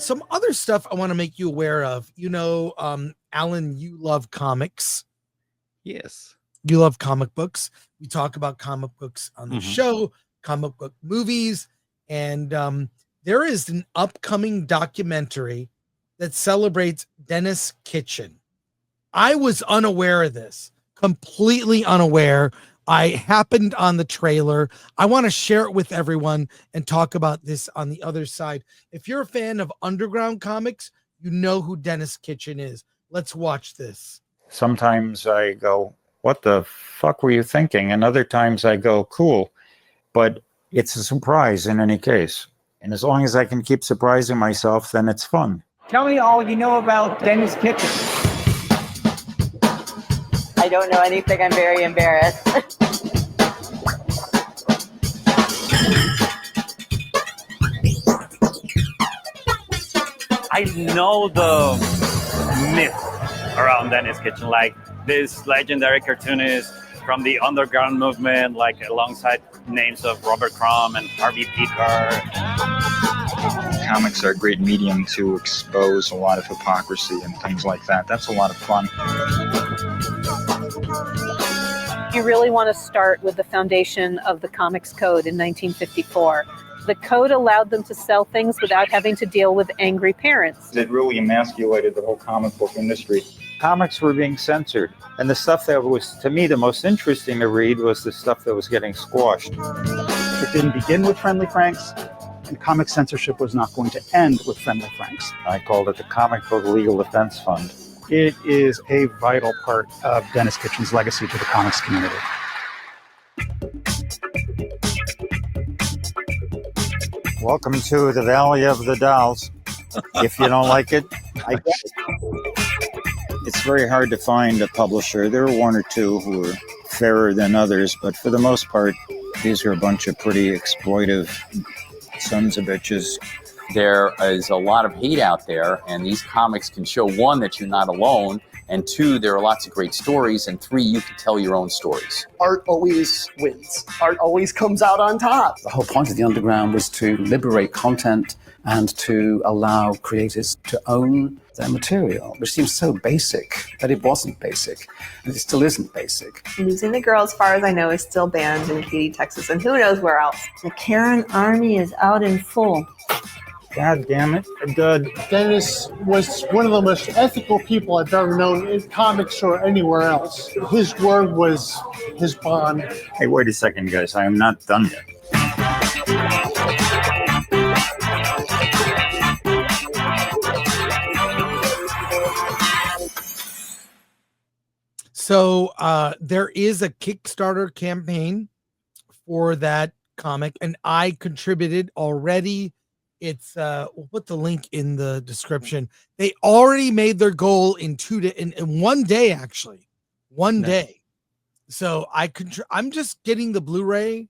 some other stuff I want to make you aware of. Alan, you love comics. Yes. You love comic books. We talk about comic books on the show, comic book movies, and there is an upcoming documentary that celebrates Denis Kitchen. I was unaware of this, completely unaware. I happened on the trailer. I want to share it with everyone and talk about this on the other side. If you're a fan of underground comics, you know who Denis Kitchen is. Let's watch this. Sometimes I go, what the fuck were you thinking? And other times I go, cool. But it's a surprise in any case. And as long as I can keep surprising myself, then it's fun. Tell me all you know about Denis Kitchen. I don't know anything. I'm very embarrassed. I know the myth around Denis Kitchen, like this legendary cartoonist from the underground movement, like alongside names of Robert Crumb and Harvey Pickard. Comics are a great medium to expose a lot of hypocrisy and things like that. That's a lot of fun. You really want to start with the foundation of the Comics Code in 1954. The code allowed them to sell things without having to deal with angry parents. It really emasculated the whole comic book industry. Comics were being censored, and the stuff that was, to me, the most interesting to read was the stuff that was getting squashed. It didn't begin with Friendly Franks, and comic censorship was not going to end with Friendly Franks. I called it the Comic Book Legal Defense Fund. It is a vital part of Denis Kitchen's legacy to the comics community. Welcome to the Valley of the Dolls. If you don't like it, I get it. It's very hard to find a publisher. There are one or two who are fairer than others, but for the most part, these are a bunch of pretty exploitive sons of bitches. There is a lot of hate out there, and these comics can show, one, that you're not alone, and two, there are lots of great stories, and three, you can tell your own stories. Art always wins. Art always comes out on top. The whole point of the underground was to liberate content and to allow creators to own their material, which seems so basic, but it wasn't basic, and it still isn't basic. Losing the Girl, as far as I know, is still banned in Katy, Texas, and who knows where else. The Karen army is out in full. God damn it. Denis was one of the most ethical people I've ever known in comics or anywhere else. His word was his bond. Hey, wait a second, guys. I am not done yet. So there is a Kickstarter campaign for that comic, and I contributed already. It's we'll put the link in the description. They already made their goal in one day, actually. One day. So I'm just getting the Blu-ray.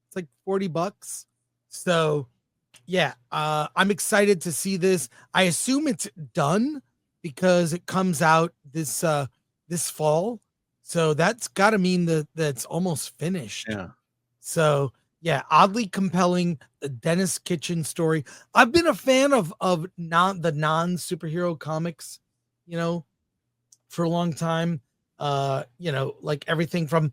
It's like $40. So yeah, I'm excited to see this. I assume it's done because it comes out this fall. So that's got to mean that that's almost finished. Yeah. So yeah, oddly compelling, the Denis Kitchen story. I've been a fan of non-superhero comics, for a long time. Like everything from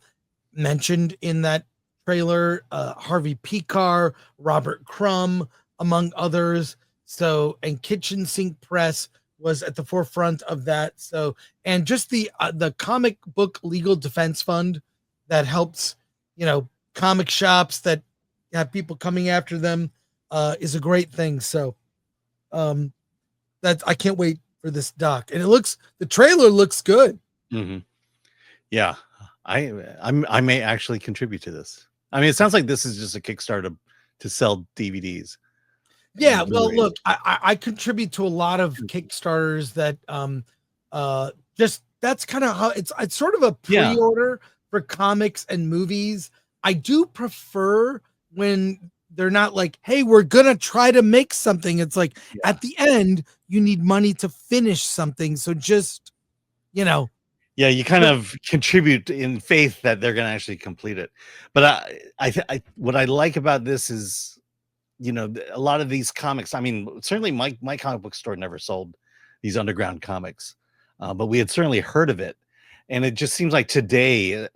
mentioned in that trailer, Harvey Pickard, Robert Crumb, among others. So, and Kitchen Sink Press was at the forefront of that. So, and just the Comic Book Legal Defense Fund that helps, comic shops that have people coming after them is a great thing. So that I can't wait for this doc. And the trailer looks good. Mm-hmm. Yeah. I may actually contribute to this. I mean, it sounds like this is just a Kickstarter to sell DVDs. Yeah, well, look, I contribute to a lot of Kickstarters that just that's kind of how it's sort of a pre-order for comics and movies. I do prefer when they're not like, hey, we're gonna try to make something. It's like at the end, you need money to finish something. So just, yeah, you kind of contribute in faith that they're gonna actually complete it. But I what I like about this is a lot of these comics. I mean, certainly my comic book store never sold these underground comics, but we had certainly heard of it, and it just seems like today,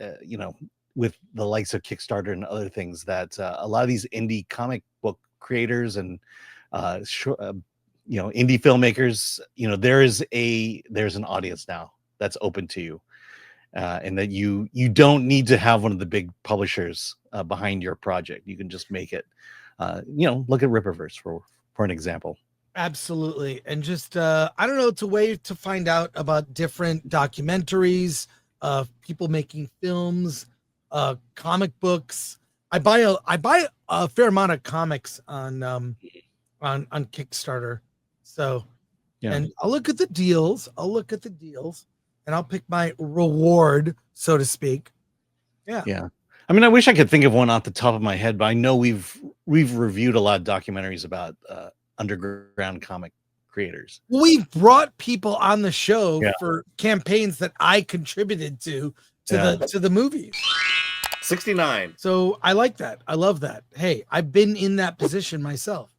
with the likes of Kickstarter and other things, that a lot of these indie comic book creators and indie filmmakers, there's an audience now that's open to you, and that you don't need to have one of the big publishers behind your project. You can just make it. Look at Rippaverse for an example. Absolutely. And just I don't know, it's a way to find out about different documentaries, people making films, comic books. I buy a fair amount of comics on Kickstarter. So and I'll look at the deals. And I'll pick my reward, so to speak. Yeah. I mean, I wish I could think of one off the top of my head, but I know we've reviewed a lot of documentaries about underground comic creators. We've brought people on the show for campaigns that I contributed to the movies. 69. So I like that. I love that. Hey, I've been in that position myself.